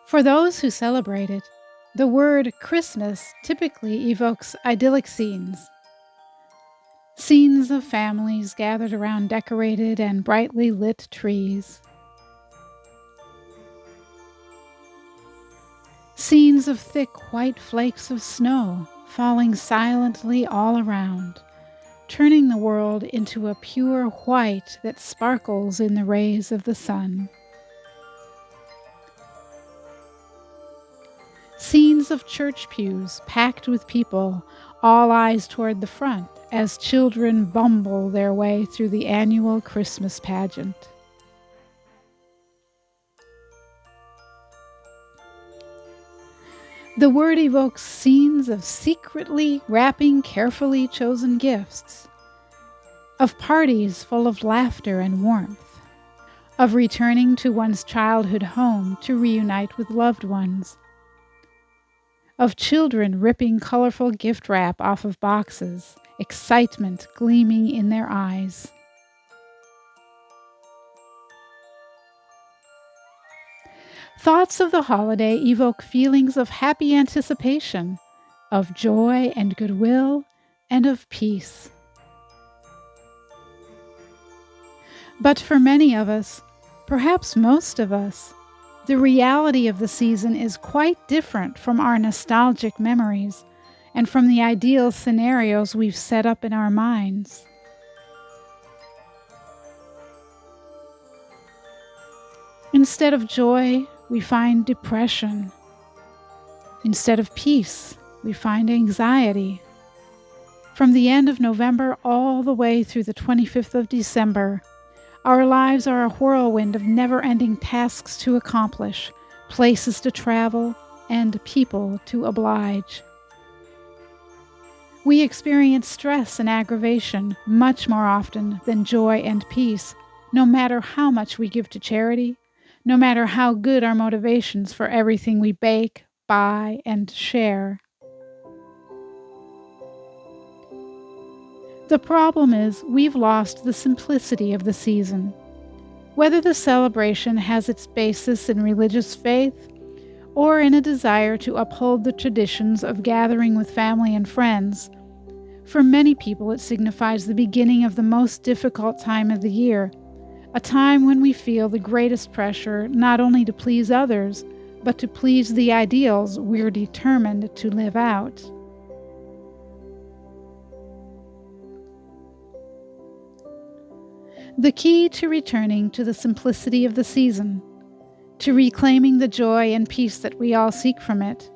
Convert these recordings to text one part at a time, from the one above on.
For those who celebrate it, the word Christmas typically evokes idyllic scenes. Scenes of families gathered around decorated and brightly lit trees. Scenes of thick white flakes of snow falling silently all around, turning the world into a pure white that sparkles in the rays of the sun. Scenes of church pews packed with people, all eyes toward the front as children bumble their way through the annual Christmas pageant. The word evokes scenes of secretly wrapping carefully chosen gifts, of parties full of laughter and warmth, of returning to one's childhood home to reunite with loved ones, of children ripping colorful gift wrap off of boxes, excitement gleaming in their eyes. Thoughts of the holiday evoke feelings of happy anticipation, of joy and goodwill, and of peace. But for many of us, perhaps most of us, the reality of the season is quite different from our nostalgic memories and from the ideal scenarios we've set up in our minds. Instead of joy, we find depression. Instead of peace, we find anxiety. From the end of November all the way through the 25th of December, our lives are a whirlwind of never-ending tasks to accomplish, places to travel, and people to oblige. We experience stress and aggravation much more often than joy and peace, no matter how much we give to charity, no matter how good our motivations for everything we bake, buy, and share. The problem is we've lost the simplicity of the season. Whether the celebration has its basis in religious faith or in a desire to uphold the traditions of gathering with family and friends, for many people it signifies the beginning of the most difficult time of the year, a time when we feel the greatest pressure not only to please others, but to please the ideals we're determined to live out. The key to returning to the simplicity of the season, to reclaiming the joy and peace that we all seek from it,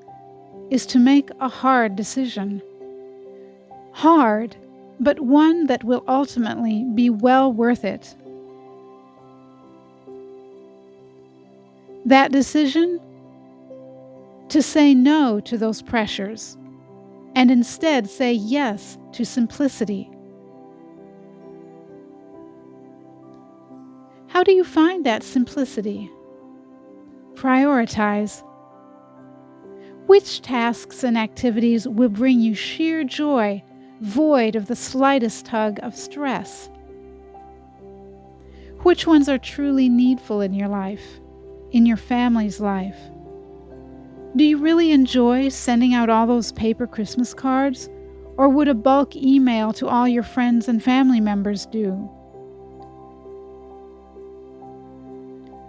is to make a hard decision. Hard, but one that will ultimately be well worth it. That decision? To say no to those pressures, and instead say yes to simplicity. How do you find that simplicity? Prioritize. Which tasks and activities will bring you sheer joy, void of the slightest tug of stress? Which ones are truly needful in your life, in your family's life? Do you really enjoy sending out all those paper Christmas cards, or would a bulk email to all your friends and family members do?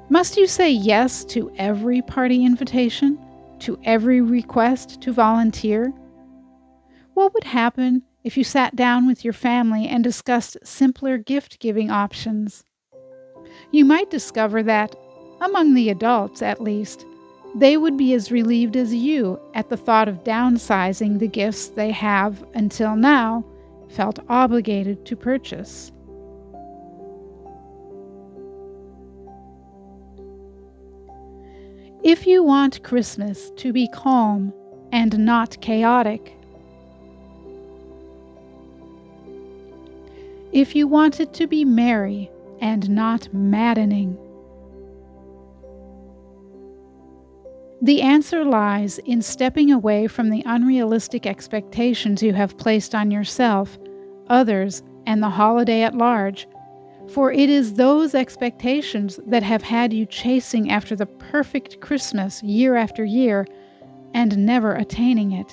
Must you say yes to every party invitation, to every request to volunteer? What would happen if you sat down with your family and discussed simpler gift-giving options? You might discover that, among the adults at least, they would be as relieved as you at the thought of downsizing the gifts they have, until now, felt obligated to purchase. If you want Christmas to be calm and not chaotic, if you want it to be merry and not maddening, the answer lies in stepping away from the unrealistic expectations you have placed on yourself, others, and the holiday at large, For it is those expectations that have had you chasing after the perfect Christmas year after year and never attaining it.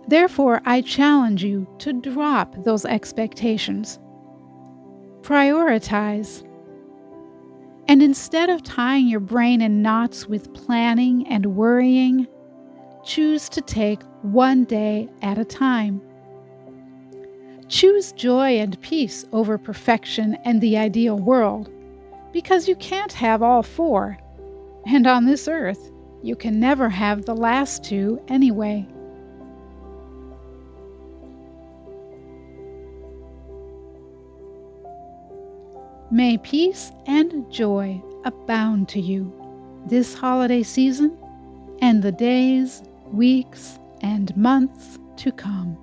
Therefore, I challenge you to drop those expectations. Prioritize. And instead of tying your brain in knots with planning and worrying, choose to take one day at a time. Choose joy and peace over perfection and the ideal world, because you can't have all four, and on this earth, you can never have the last two anyway. May peace and joy abound to you this holiday season and the days, weeks, and months to come.